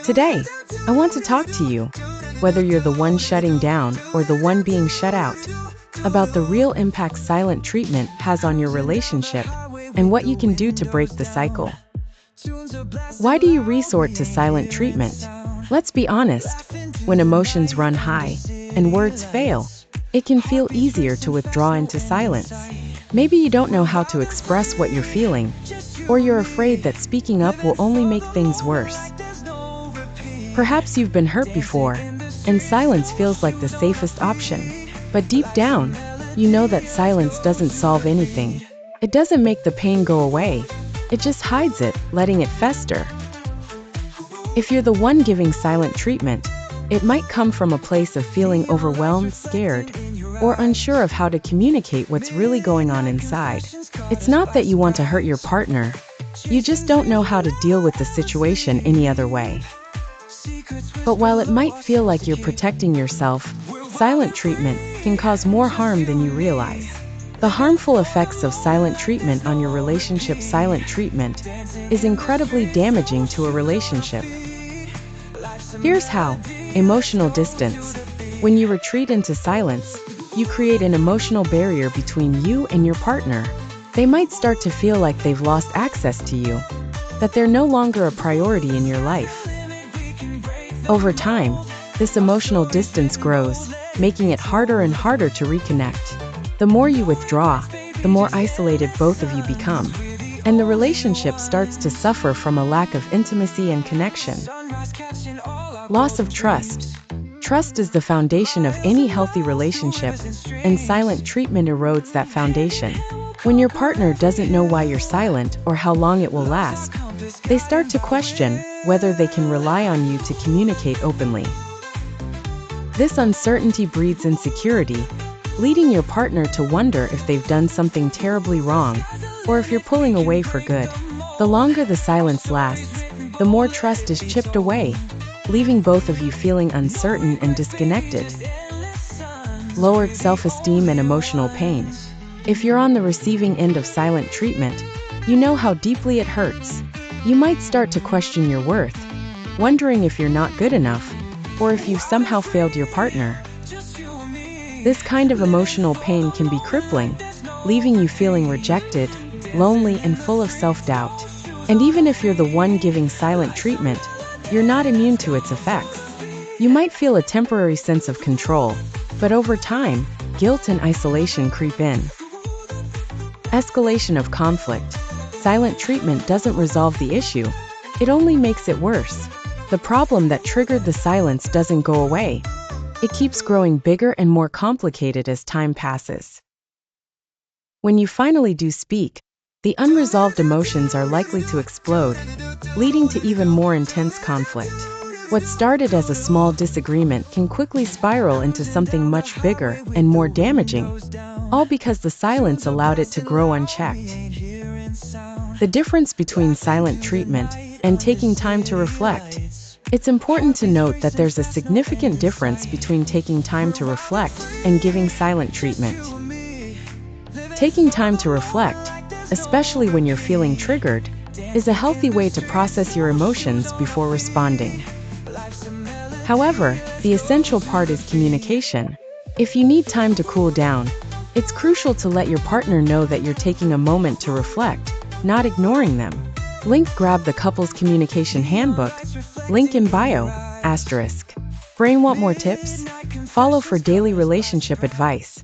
Today, I want to talk to you, whether you're the one shutting down or the one being shut out, about the real impact silent treatment has on your relationship and what you can do to break the cycle. Why do you resort to silent treatment? Let's be honest, when emotions run high and words fail, it can feel easier to withdraw into silence. Maybe you don't know how to express what you're feeling, or you're afraid that speaking up will only make things worse. Perhaps you've been hurt before, and silence feels like the safest option. But deep down, you know that silence doesn't solve anything. It doesn't make the pain go away. It just hides it, letting it fester. If you're the one giving silent treatment, it might come from a place of feeling overwhelmed, scared, or unsure of how to communicate what's really going on inside. It's not that you want to hurt your partner. You just don't know how to deal with the situation any other way. But while it might feel like you're protecting yourself, silent treatment can cause more harm than you realize. The harmful effects of silent treatment on your relationship. Silent treatment is incredibly damaging to a relationship. Here's how. Emotional distance. When you retreat into silence, you create an emotional barrier between you and your partner. They might start to feel like they've lost access to you, that they're no longer a priority in your life. Over time, this emotional distance grows, making it harder and harder to reconnect. The more you withdraw, the more isolated both of you become, and the relationship starts to suffer from a lack of intimacy and connection. Loss of trust. Trust is the foundation of any healthy relationship, and silent treatment erodes that foundation. When your partner doesn't know why you're silent or how long it will last, they start to question whether they can rely on you to communicate openly. This uncertainty breeds insecurity, leading your partner to wonder if they've done something terribly wrong, or if you're pulling away for good. The longer the silence lasts, the more trust is chipped away, leaving both of you feeling uncertain and disconnected. Lowered self-esteem and emotional pain. If you're on the receiving end of silent treatment, you know how deeply it hurts. You might start to question your worth, wondering if you're not good enough, or if you've somehow failed your partner. This kind of emotional pain can be crippling, leaving you feeling rejected, lonely, and full of self-doubt. And even if you're the one giving silent treatment, you're not immune to its effects. You might feel a temporary sense of control, but over time, guilt and isolation creep in. Escalation of conflict. Silent treatment doesn't resolve the issue, it only makes it worse. The problem that triggered the silence doesn't go away. It keeps growing bigger and more complicated as time passes. When you finally do speak, the unresolved emotions are likely to explode, leading to even more intense conflict. What started as a small disagreement can quickly spiral into something much bigger and more damaging, all because the silence allowed it to grow unchecked. The difference between silent treatment and taking time to reflect. It's important to note that there's a significant difference between taking time to reflect and giving silent treatment. Taking time to reflect, especially when you're feeling triggered, is a healthy way to process your emotions before responding. However, the essential part is communication. If you need time to cool down, it's crucial to let your partner know that you're taking a moment to reflect, not ignoring them. Grab the couple's communication handbook, link in bio, *. Brain want more tips? Follow for daily relationship advice.